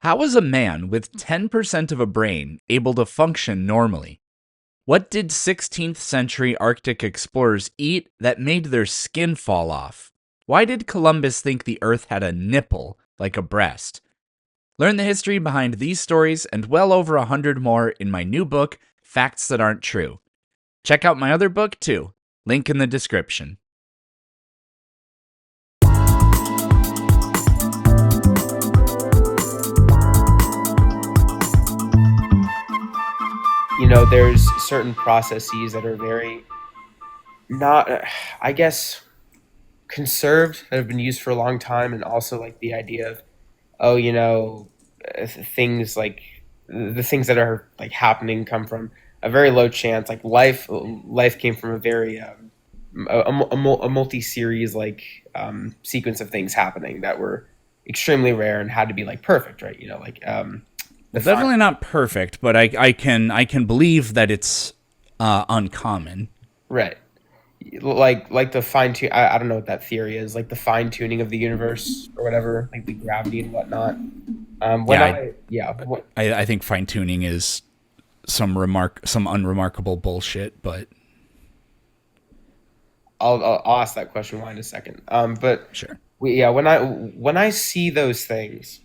How is a man with 10% of a brain able to function normally? What did 16th century Arctic explorers eat that made their skin fall off? Why did Columbus think the Earth had a nipple, like a breast? Learn the history behind these stories and well over 100 more in my new book, Facts That Aren't True. Check out my other book, too. Link in the description. There's certain processes that are very not, I guess, conserved, that have been used for a long time, and also like the idea of, oh, things like the things that are like happening come from a very low chance. Like life came from a very a multi-series sequence of things happening that were extremely rare and had to be like perfect, right? The Definitely not perfect, but I can believe that it's uncommon. right, like the fine tune. I don't know what that theory is, like the fine tuning of the universe or whatever, like the gravity and whatnot. I think fine tuning is some unremarkable bullshit, but I'll ask that question why in a second. But sure. when I see those things,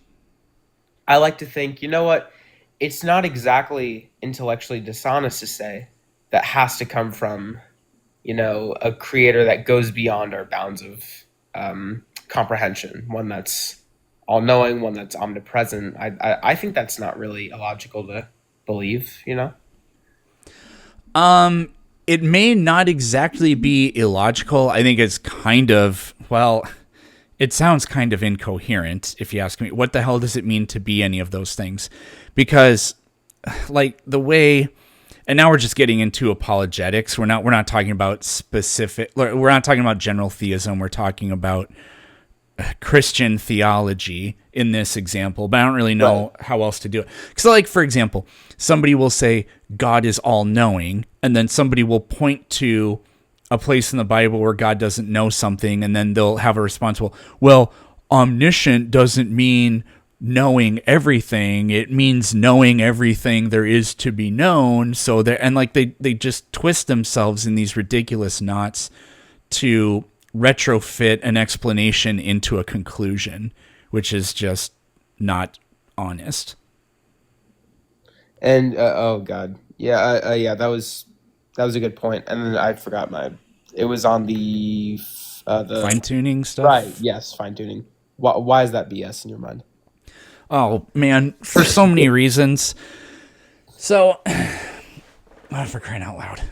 I like to think, you know what? It's not exactly intellectually dishonest to say that has to come from, a creator that goes beyond our bounds of comprehension, one that's all knowing, one that's omnipresent. I think that's not really illogical to believe. It may not exactly be illogical. I think it's kind of, well, it sounds kind of incoherent if you ask me. What the hell does it mean to be any of those things? Because like the way, and now we're just getting into apologetics. We're not talking about specific, we're not talking about general theism. We're talking about Christian theology in this example, but I don't really know how else to do it. So like, for example, somebody will say God is all knowing, and then somebody will point to a place in the Bible where God doesn't know something, and then they'll have a response, well, omniscient doesn't mean knowing everything. It means knowing everything there is to be known. So they just twist themselves in these ridiculous knots to retrofit an explanation into a conclusion, which is just not honest. And oh god, yeah, that was a good point. And then I forgot it was on the Fine tuning stuff. Right. Yes, fine tuning. Why is that BS in your mind? Oh man, for so many reasons. So, for crying out loud,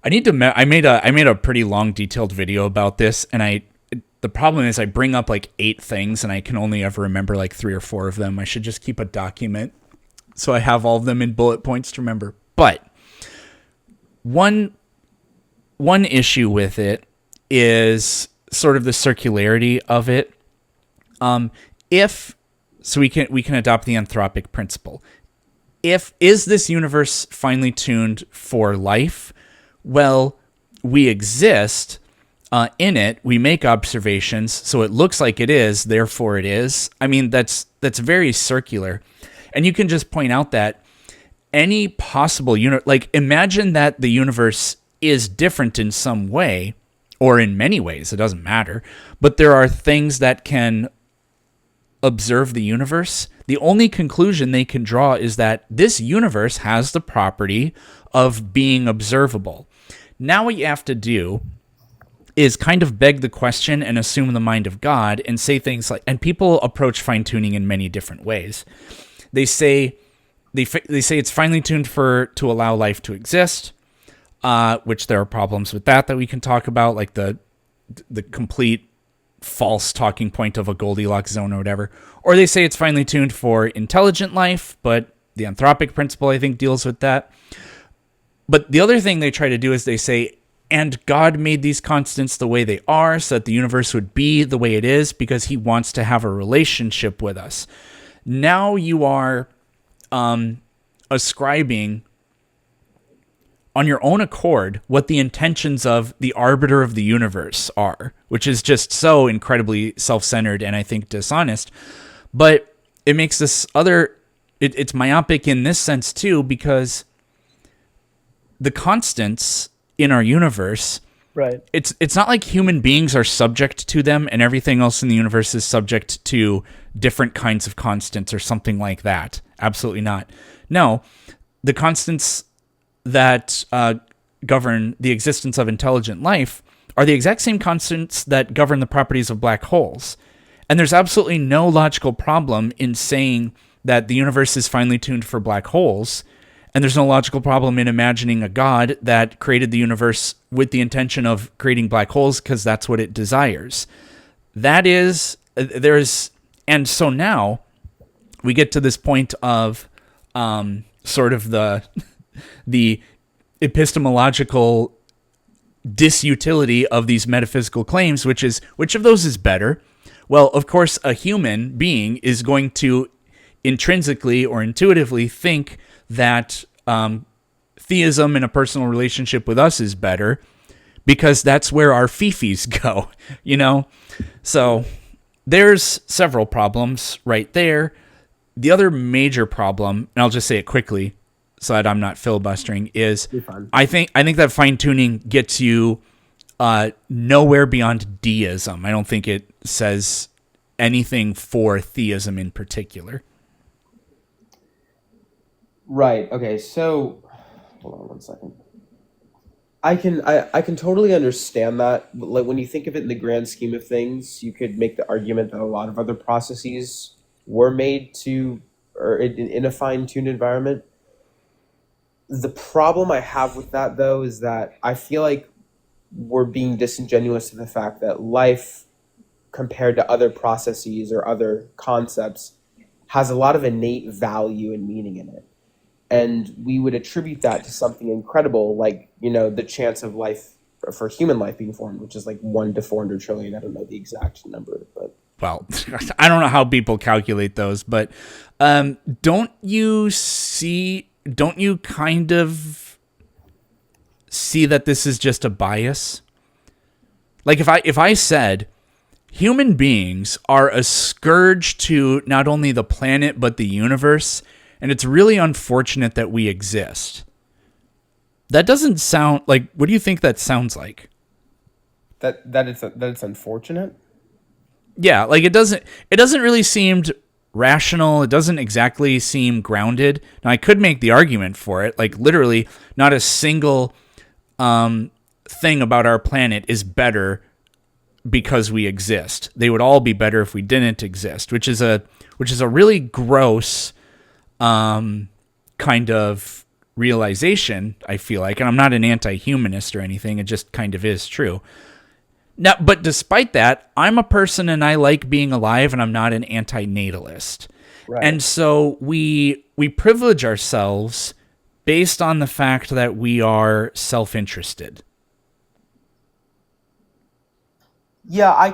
I made a pretty long, detailed video about this, and the problem is I bring up like 8 things, and I can only ever remember like 3 or 4 of them. I should just keep a document so I have all of them in bullet points to remember. But one issue with it is sort of the circularity of it. So we can adopt the anthropic principle. Is this universe finely tuned for life? Well, we exist in it. We make observations, so it looks like it is. Therefore, it is. I mean, that's very circular, and you can just point out that any possible imagine that the universe is different in some way, or in many ways. It doesn't matter, but there are things that can observe the universe. The only conclusion they can draw is that this universe has the property of being observable. Now what you have to do is kind of beg the question and assume the mind of God and say things like, and people approach fine-tuning in many different ways. They say it's finely tuned to allow life to exist, which there are problems with that we can talk about, like the complete false talking point of a Goldilocks zone or whatever. Or they say it's finely tuned for intelligent life, but the anthropic principle, I think, deals with that. But the other thing they try to do is they say, and God made these constants the way they are so that the universe would be the way it is because he wants to have a relationship with us. Now you are ascribing on your own accord what the intentions of the arbiter of the universe are, which is just so incredibly self-centered and I think dishonest. But it makes this other, it's myopic in this sense too, because the constants in our universe, Right. it's not like human beings are subject to them and everything else in the universe is subject to different kinds of constants or something like that. Absolutely not. No, the constants that govern the existence of intelligent life are the exact same constants that govern the properties of black holes. And there's absolutely no logical problem in saying that the universe is finely tuned for black holes. And there's no logical problem in imagining a God that created the universe with the intention of creating black holes because that's what it desires. And so now we get to this point of sort of the epistemological disutility of these metaphysical claims, which is, which of those is better? Well, of course, a human being is going to intrinsically or intuitively think that theism in a personal relationship with us is better because that's where our fifis go, you know? So there's several problems right there. The other major problem, and I'll just say it quickly so that I'm not filibustering, is I think that fine-tuning gets you nowhere beyond deism. I don't think it says anything for theism in particular. Right. Okay. So, hold on one second. I can totally understand that. Like when you think of it in the grand scheme of things, you could make the argument that a lot of other processes were made to, or in a fine-tuned environment. The problem I have with that, though, is that I feel like we're being disingenuous to the fact that life, compared to other processes or other concepts, has a lot of innate value and meaning in it. And we would attribute that to something incredible, like, you know, the chance of life, for human life being formed, which is like 1 to 400 trillion. I don't know the exact number, but well, I don't know how people calculate those, but don't you kind of see that this is just a bias? Like if I said human beings are a scourge to not only the planet but the universe, and it's really unfortunate that we exist. That doesn't sound like, what do you think that sounds like? that it's unfortunate. Yeah, like it doesn't really seem rational. It doesn't exactly seem grounded. Now I could make the argument for it. Like literally not a single thing about our planet is better because we exist. They would all be better if we didn't exist, which is a really gross kind of realization, I feel like. And I'm not an anti-humanist or anything. It just kind of is true. Now, but despite that, I'm a person and I like being alive, and I'm not an anti-natalist. Right. And so we privilege ourselves based on the fact that we are self-interested. Yeah, I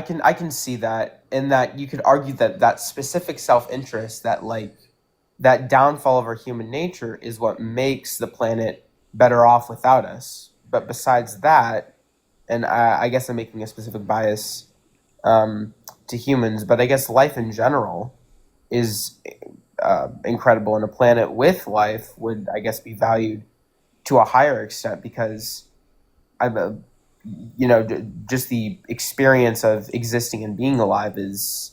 can see that, and that you could argue that specific self-interest, that downfall of our human nature, is what makes the planet better off without us. But besides that, and I guess I'm making a specific bias to humans, but I guess life in general is incredible, and a planet with life would, I guess, be valued to a higher extent because just the experience of existing and being alive is,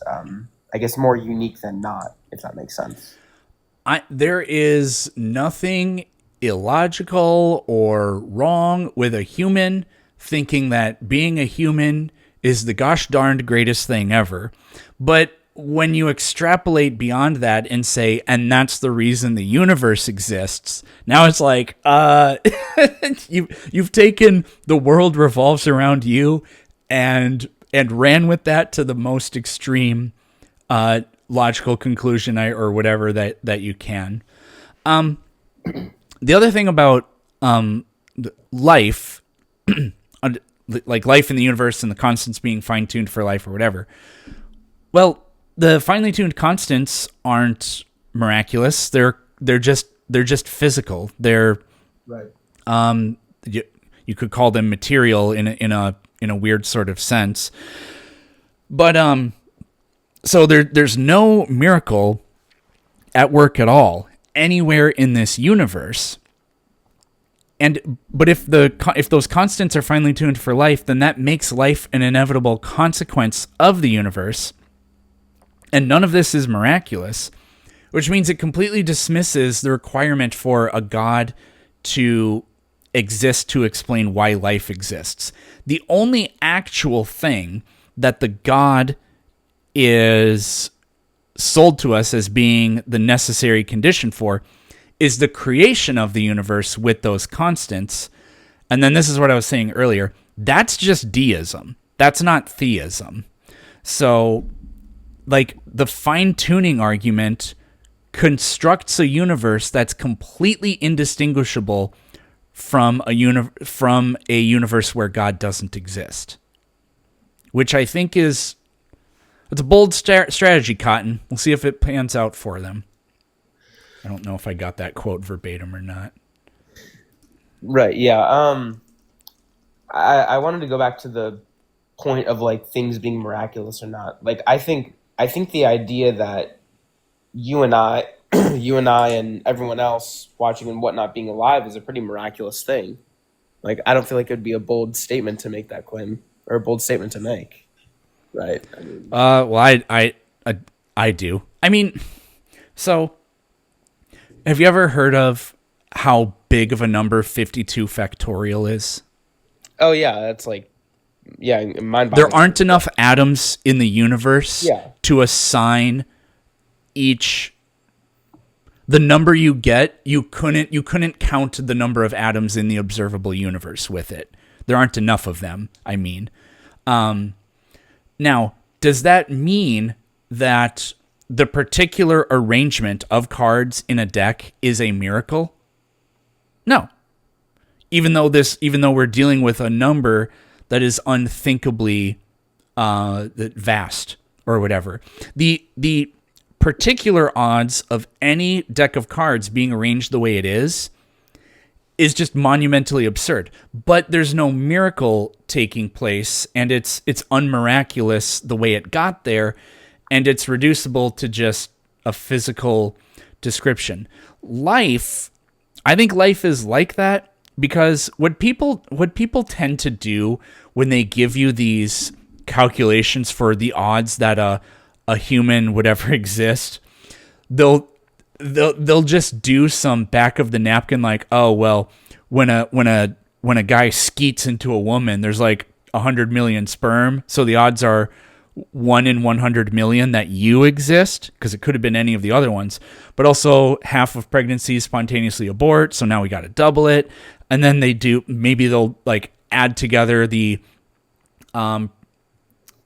I guess, more unique than not, if that makes sense. There is nothing illogical or wrong with a human thinking that being a human is the gosh darned greatest thing ever. But when you extrapolate beyond that and say, and that's the reason the universe exists, now it's like, you've taken the world revolves around you and ran with that to the most extreme logical conclusion or whatever that you can. The other thing about life, like life in the universe and the constants being fine-tuned for life or whatever, well, the finely tuned constants aren't miraculous. They're just physical. They're right. You could call them material in a weird sort of sense. But So there's no miracle at work at all anywhere in this universe. And but if those constants are finely tuned for life, then that makes life an inevitable consequence of the universe. And none of this is miraculous, which means it completely dismisses the requirement for a god to exist to explain why life exists. The only actual thing that the god is sold to us as being the necessary condition for is the creation of the universe with those constants. And then this is what I was saying earlier. That's just deism. That's not theism. So, like, the fine-tuning argument constructs a universe that's completely indistinguishable from a universe where God doesn't exist, which I think is it's a bold strategy, Cotton. We'll see if it pans out for them. I don't know if I got that quote verbatim or not. Right. Yeah. I wanted to go back to the point of like things being miraculous or not. Like I think the idea that you and I, you and I, and everyone else watching and whatnot being alive is a pretty miraculous thing. Like I don't feel like it would be a bold statement to make that claim or a bold statement to make. Right. I mean, Well, I do. I mean, so have you ever heard of how big of a number 52 factorial is? oh yeah, that's like yeah, mind There boggling. aren't enough atoms in the universe Yeah. to assign each the number you get. You couldn't count the number of atoms in the observable universe with it. There aren't enough of them, I mean. Now, does that mean that the particular arrangement of cards in a deck is a miracle? No. Even though we're dealing with a number that is unthinkably vast or whatever. The particular odds of any deck of cards being arranged the way it is just monumentally absurd. But there's no miracle taking place, and it's unmiraculous the way it got there, and it's reducible to just a physical description. I think life is like that because what people tend to do when they give you these calculations for the odds that a human would ever exist, they'll just do some back of the napkin like, oh well, when a guy skeets into a woman, there's like 100 million sperm, so the odds are 1 in 100 million that you exist, because it could have been any of the other ones, but also half of pregnancies spontaneously abort, so now we got to double it. And then maybe they'll like add together the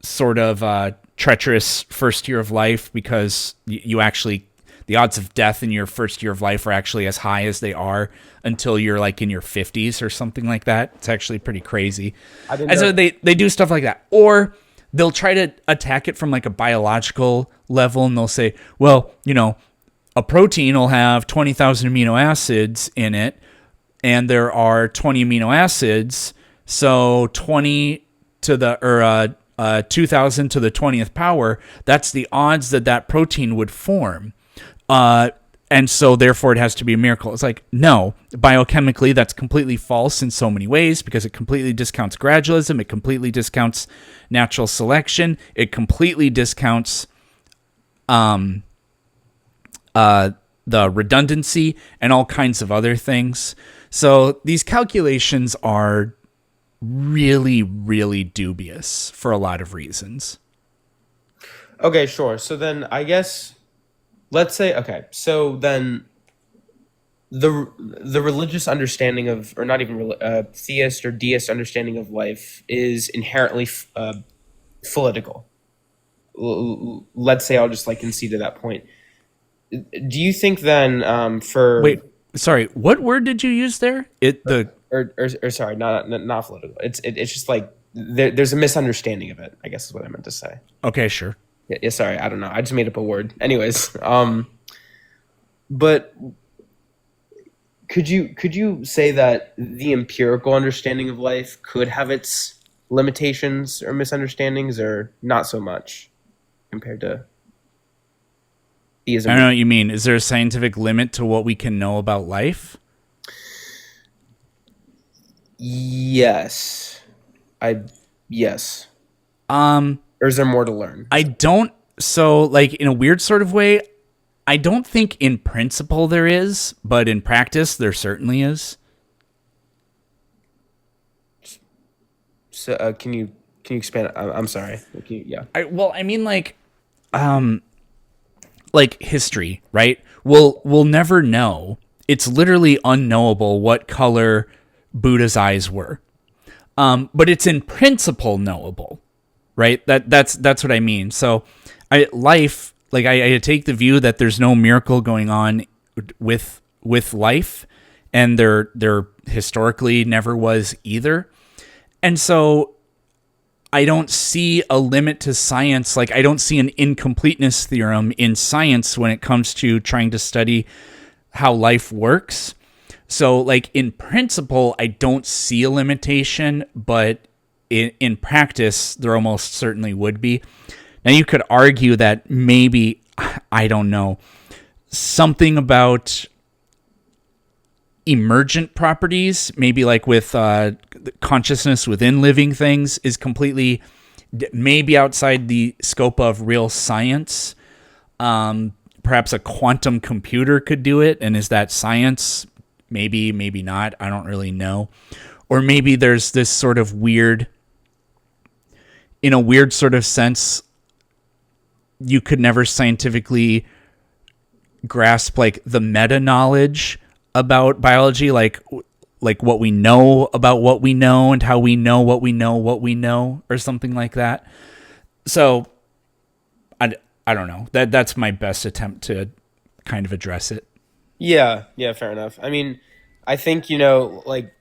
sort of treacherous first year of life, because you actually, the odds of death in your first year of life are actually as high as they are until you're like in your 50s or something like that. It's actually pretty crazy. And so they do stuff like that. Or they'll try to attack it from like a biological level, and they'll say, well, a protein will have 20,000 amino acids in it, and there are 20 amino acids, so 20 to the 2,000 to the 20th power, that's the odds that protein would form. And so therefore it has to be a miracle. It's like, no, biochemically that's completely false in so many ways, because it completely discounts gradualism, it completely discounts natural selection, it completely discounts the redundancy and all kinds of other things. So these calculations are really, really dubious for a lot of reasons. Okay, sure. So then I guess let's say okay. So then the religious understanding of, or not even theist or deist understanding of life is inherently political. Let's say I'll just like concede to that point. Do you think then for Wait, sorry, what word did you use there? or sorry, not political. It's just like there's a misunderstanding of it, I guess is what I meant to say. Okay, sure. Yeah, sorry, I don't know. I just made up a word. Anyways, but could you say that the empirical understanding of life could have its limitations or misunderstandings, or not so much? compared to I theism. don't know what you mean. Is there a scientific limit to what we can know about life? Yes, I yes. Um, Or is there more to learn? I don't. So, like, in a weird sort of way, I don't think in principle there is, but in practice there certainly is. So can you expand? I'm sorry. Yeah. Well, I mean, like history, right? We'll never know. It's literally unknowable what color Buddha's eyes were. But it's in principle knowable, right? That's what I mean. So, life, like I take the view that there's no miracle going on with life, and there historically never was either. And so I don't see a limit to science. Like, I don't see an incompleteness theorem in science when it comes to trying to study how life works. So, like, in principle, I don't see a limitation, but in practice, there almost certainly would be. Now, you could argue that maybe, I don't know, something about emergent properties, maybe like with consciousness within living things, is completely maybe outside the scope of real science. Perhaps a quantum computer could do it, and is that science? Maybe, maybe not. I don't really know. Or maybe there's this sort of weird, in a weird sort of sense, you could never scientifically grasp like the meta knowledge about biology, like what we know about what we know and how we know what we know what we know, or something like that. So I don't know. That's my best attempt to kind of address it. Yeah, yeah, fair enough. I mean, I think, like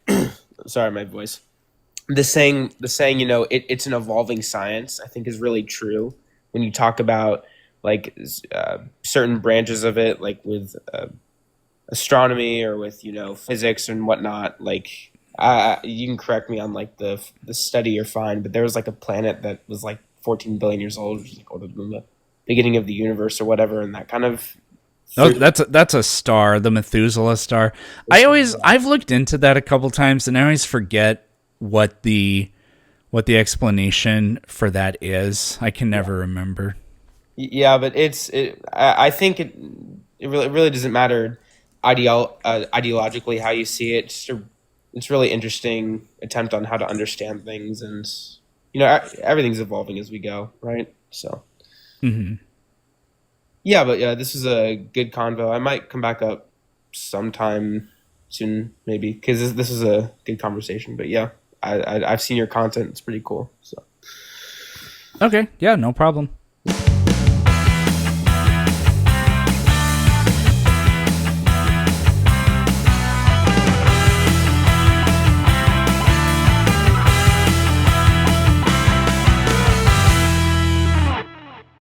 sorry, my voice. The saying, it's an evolving science, I think is really true when you talk about like certain branches of it, like with astronomy or with, physics and whatnot. Like, you can correct me on like the study you're fine, but there was like a planet that was like 14 billion years old, which is like older than the beginning of the universe or whatever, and that kind of No, threw. that's a star, the Methuselah star. I've looked into that a couple times, and I always forget what the what the explanation for that is. I can never remember. Yeah, but I think it really doesn't matter ideologically how you see it. It's really interesting attempt on how to understand things, and everything's evolving as we go, right? So yeah, but yeah, this is a good convo. I might come back up sometime soon, maybe, because this is a good conversation. But yeah, I've seen your content; it's pretty cool. So Okay, yeah, no problem.